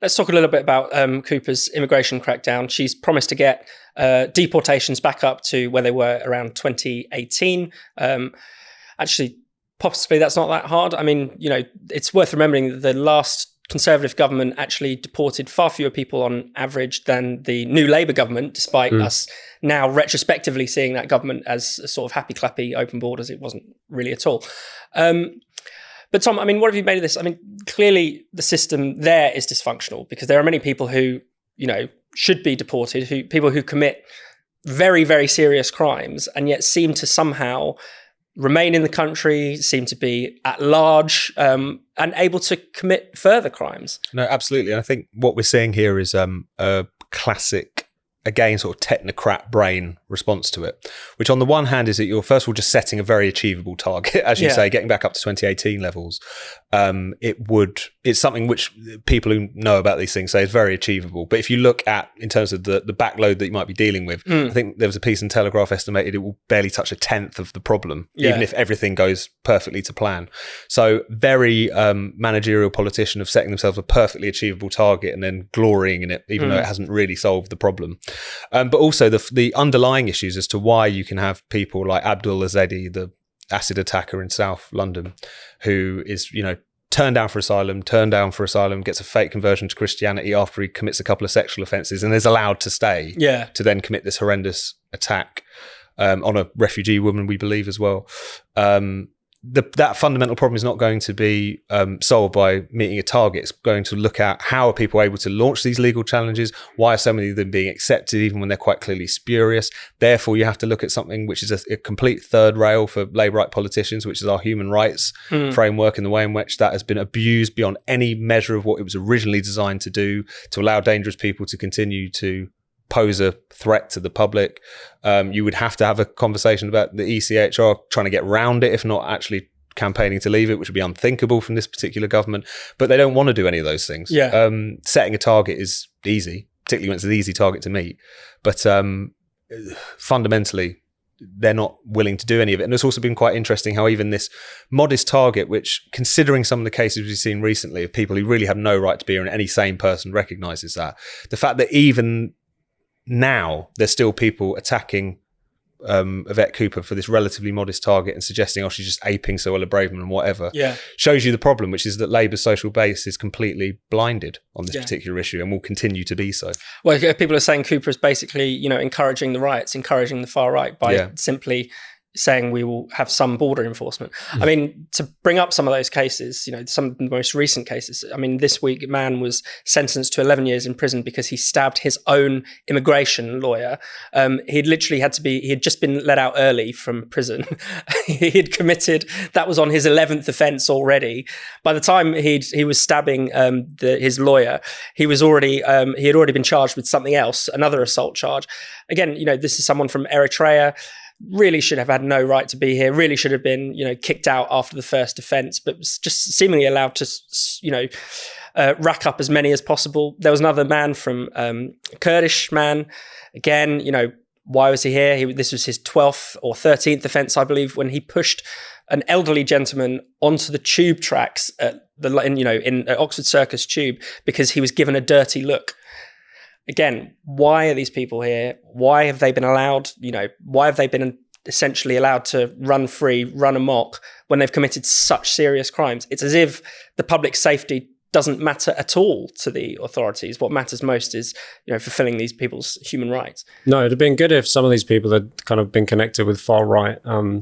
let's talk a little bit about Cooper's immigration crackdown. She's promised to get deportations back up to where they were around 2018. Actually, possibly that's not that hard. I mean, it's worth remembering that the last Conservative government actually deported far fewer people on average than the new Labour government, despite us now retrospectively seeing that government as a sort of happy-clappy open borders. It wasn't really at all. But Tom, I mean, what have you made of this? I mean, clearly the system there is dysfunctional because there are many people who, should be deported, people who commit very, very serious crimes and yet seem to somehow remain in the country, seem to be at large and able to commit further crimes. No, absolutely. And I think what we're seeing here is a classic, again, sort of technocrat brain response to it, which on the one hand is that you're first of all just setting a very achievable target, as you say, getting back up to 2018 levels. It's something which people who know about these things say is very achievable. But if you look at, in terms of the backload that you might be dealing with, I think there was a piece in Telegraph estimated it will barely touch 1/10 of the problem, even if everything goes perfectly to plan. So very managerial politician of setting themselves a perfectly achievable target and then glorying in it, even though it hasn't really solved the problem. But also the underlying issues as to why you can have people like Abdul Azedi, the acid attacker in South London, who is, turned down for asylum, gets a fake conversion to Christianity after he commits a couple of sexual offences and is allowed to stay to then commit this horrendous attack on a refugee woman, we believe, as well. That fundamental problem is not going to be solved by meeting a target. It's going to look at how are people able to launch these legal challenges? Why are so many of them being accepted even when they're quite clearly spurious? Therefore, you have to look at something which is a complete third rail for Labour-right politicians, which is our human rights framework and the way in which that has been abused beyond any measure of what it was originally designed to do, to allow dangerous people to continue to pose a threat to the public. You would have to have a conversation about the ECHR trying to get around it, if not actually campaigning to leave it, which would be unthinkable from this particular government. But they don't want to do any of those things. Setting a target is easy, particularly when it's an easy target to meet. But fundamentally, they're not willing to do any of it. And it's also been quite interesting how even this modest target, which, considering some of the cases we've seen recently of people who really have no right to be here, and any sane person recognises that, the fact that even now there's still people attacking Yvette Cooper for this relatively modest target and suggesting, she's just aping Suella Braverman and whatever, shows you the problem, which is that Labour's social base is completely blinded on this particular issue and will continue to be so. Well, people are saying Cooper is basically, encouraging the riots, encouraging the far right by simply saying we will have some border enforcement. I mean, to bring up some of those cases, some of the most recent cases. I mean, this week, a man was sentenced to 11 years in prison because he stabbed his own immigration lawyer. He had just been let out early from prison. That was on his 11th offence already. By the time he was stabbing his lawyer, he had already been charged with something else, another assault charge. Again, this is someone from Eritrea. Really should have had no right to be here, really should have been, kicked out after the first offence, but was just seemingly allowed to, rack up as many as possible. There was another man from Kurdish man. Again, why was he here? This was his 12th or 13th offence, I believe, when he pushed an elderly gentleman onto the tube tracks at in Oxford Circus tube because he was given a dirty look. Again, why are these people here? Why have they been allowed, why have they been essentially allowed to run free, run amok when they've committed such serious crimes? It's as if the public safety doesn't matter at all to the authorities. What matters most is, fulfilling these people's human rights. No, it'd have been good if some of these people had kind of been connected with far right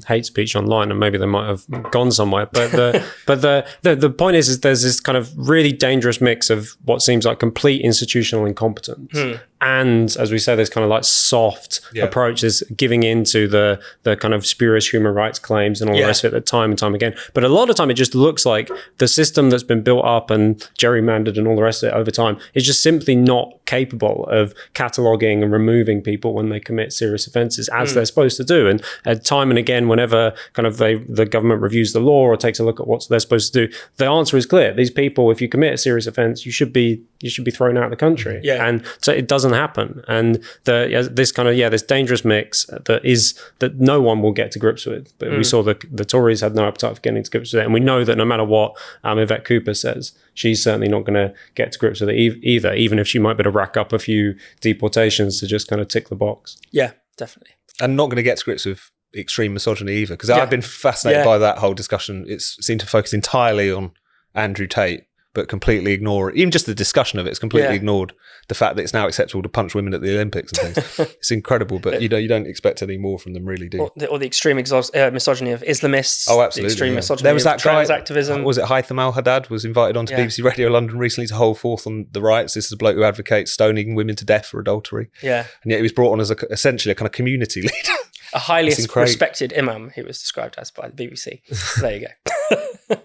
hate speech online, and maybe they might have gone somewhere. But the point is there's this kind of really dangerous mix of what seems like complete institutional incompetence. And as we say, there's kind of like soft approaches giving into the kind of spurious human rights claims and all the rest of it time and time again. But a lot of time it just looks like the system that's been built up and gerrymandered and all the rest of it over time is just simply not capable of cataloguing and removing people when they commit serious offences as they're supposed to do. And time and again, whenever kind of the government reviews the law or takes a look at what they're supposed to do, the answer is clear. These people, if you commit a serious offence, you should be you should be thrown out of the country. Yeah. And so it doesn't happen. And this kind of, this dangerous mix that no one will get to grips with. But we saw the Tories had no appetite for getting to grips with it. And we know that no matter what Yvette Cooper says, she's certainly not going to get to grips with it either, even if she might be able to rack up a few deportations to just kind of tick the box. Yeah, definitely. And not going to get to grips with extreme misogyny either, because I've been fascinated by that whole discussion. It seemed to focus entirely on Andrew Tate, but completely ignore even just the discussion of it's completely ignored the fact that it's now acceptable to punch women at the Olympics and things. It's incredible, but you don't expect any more from them, really, do you? Or the extreme misogyny of Islamists. Oh, absolutely. The extreme misogyny there was that of trans activism. Was it Haitham Al-Haddad was invited onto BBC Radio London recently to hold forth on the rights. This is a bloke who advocates stoning women to death for adultery. Yeah. And yet he was brought on as essentially a kind of community leader. A highly respected imam, he was described as by the BBC. There you go.